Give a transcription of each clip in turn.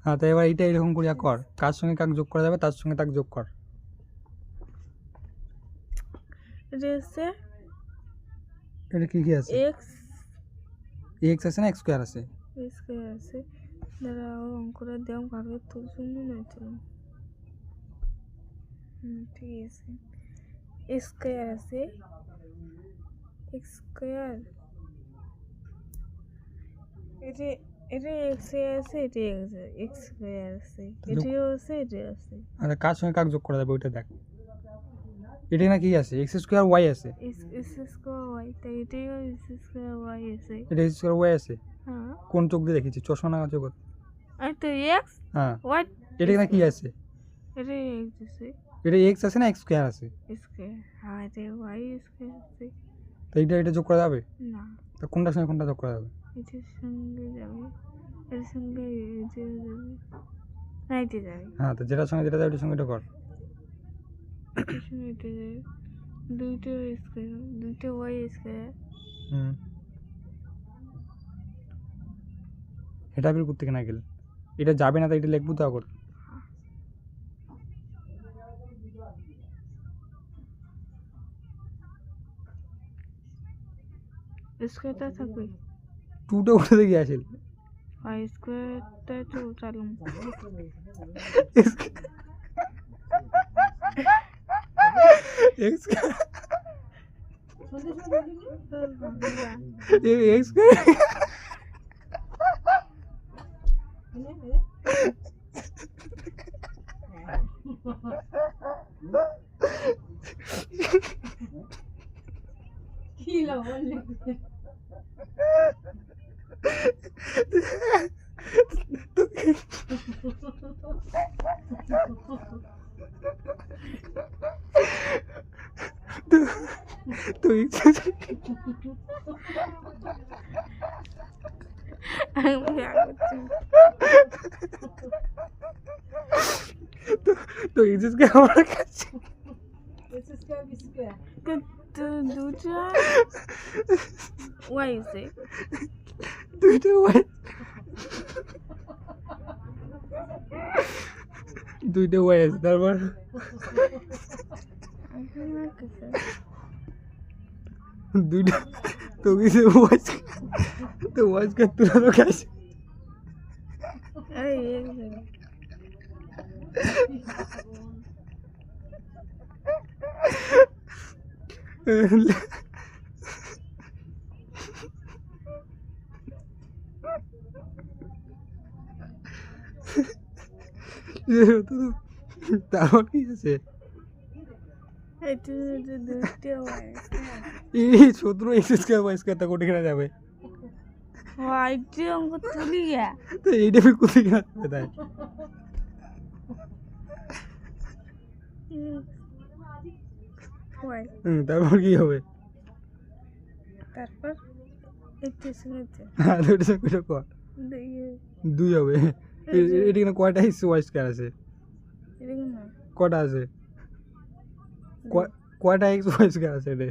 হ্যাঁ, তো এবার এইটা এরকম করিয়া কর, কার সঙ্গে কাক যোগ করা যাবে তার সঙ্গে তাক যোগ কর। এটা কি কি আছে? এক্স আছে না এক্স স্কোয়ার আছে? দাঁড়াও অঙ্কটা দেও কাগজ তোর জন্য না তো। ঠিক আছে, এক্স স্কোয়ার আছে, এক্স স্কোয়ার এটা এটা এক্স আছে, এটা এক্স স্কোয়ার আছে, এটাও আছে, এটা আছে। আরে কার সঙ্গে কাক যোগ করা যাবে ওইটা দেখ। এটা না কি আছে? এক্স স্কোয়ার ওয়াই আছে। এক্স স্কোয়ার ওয়াই, তাই এটাও এক্স স্কোয়ার ওয়াই আছে। এটা এক্স স্কোয়ার ওয়াই আছে। হ্যাঁ, কোন চোখ দিয়ে দেখেছি? চশমা না চোখ? আর তো এক্স হ্যাঁ, ওয়াই, এটা না কি আছে? এটা এক্স আছে, এটা এক্স আছে না এক্স স্কোয়ার আছে? স্কোয়ার। হ্যাঁ, এটা ওয়াই স্কোয়ার আছে। তো এটা যোগ করা যাবে না, তো কোনটার সঙ্গে কোনটা যোগ করা যাবে? এটার সঙ্গে যাবে, এর সঙ্গে এটা যাবে, না এটা যাবে, হ্যাঁ, তো যেটার সঙ্গে যেটা যাবে ওটার সঙ্গে এটা কর। এটার সঙ্গে এটা যাবে, দুইটা স্কোয়ার, দুইটা ওয়াই স্কোয়ার। এটা বের করতে না গেলে এটা যাবে না, তাই এটা লিখবো তো আবার। স্কোয়ারটা থাকবে, টুটা উঠে দেখি আসেল। ওয়াই স্কোয়ারটা তো চালুম। এক্স তো তো এক্সকে আমার কাছে দুটা ওয়াই আছে, দুইটা ওয়াই, দুইটা ওয়াই আছে, তারপর দুইটা তো কিছু ওয়াইস, তো ওয়াইস কা তুই তো কাছে তারপর কি আছে? এই 17 এক্সকে ওয়াইস কা তা কোটি কেনা যাবে? হোয়াইট অঙ্ক তুলি গা, তো এইটা ফির কোটি কেনা যাবে তাই? তারপর কি হবে? তারপর একটু শুনেছে হ্যাঁ, দুইটা সঙ্গে কর, দুই হবে। এটা কিনা কয়টা এক্স ওয়াই স্কয়ার আছে? কয়টা আছে? কয়টা এক্স ওয়াই স্কয়ার আছে? এটা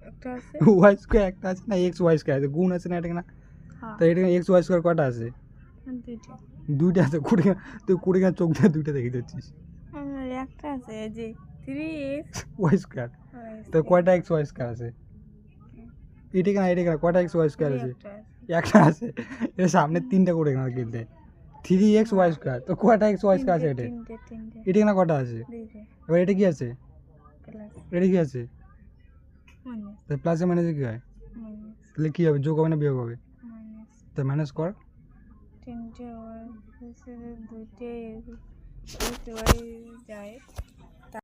একটা আছে, ওয়াই স্কয়ার একটা আছে না, এক্স ওয়াই স্কয়ার আছে, গুণ আছে না এটা কিনা? তো এটা এক্স ওয়াই স্কয়ার কয়টা আছে? দুইটা, দুইটা আছে। তুই কুড়ি গান চোখ দিয়ে দুইটা দেখে যাচ্ছিস। একটা আছে যে 3x ওয়াই স্কয়ার, তো কয়টা এক্স ওয়াই স্কয়ার আছে? এটা কিনা কয়টা এক্স ওয়াই স্কয়ার আছে? একটা আছে। এর সামনে তিনটা করে গেল কিনতে 3x ওয়াই স্কয়ার, তো কয়টা এক্স ওয়াই স্কয়ার আছে? এটা কিনা কয়টা আছে? এবার এটা কি আছে? এটা কি আছে? প্লাসে মাইনাসে কি হয়? তাহলে কি হবে? যোগ হবে না বিয়োগ হবে? তো মাইনাস কর। তিনটে ওয়াই, দুইটাই যায়।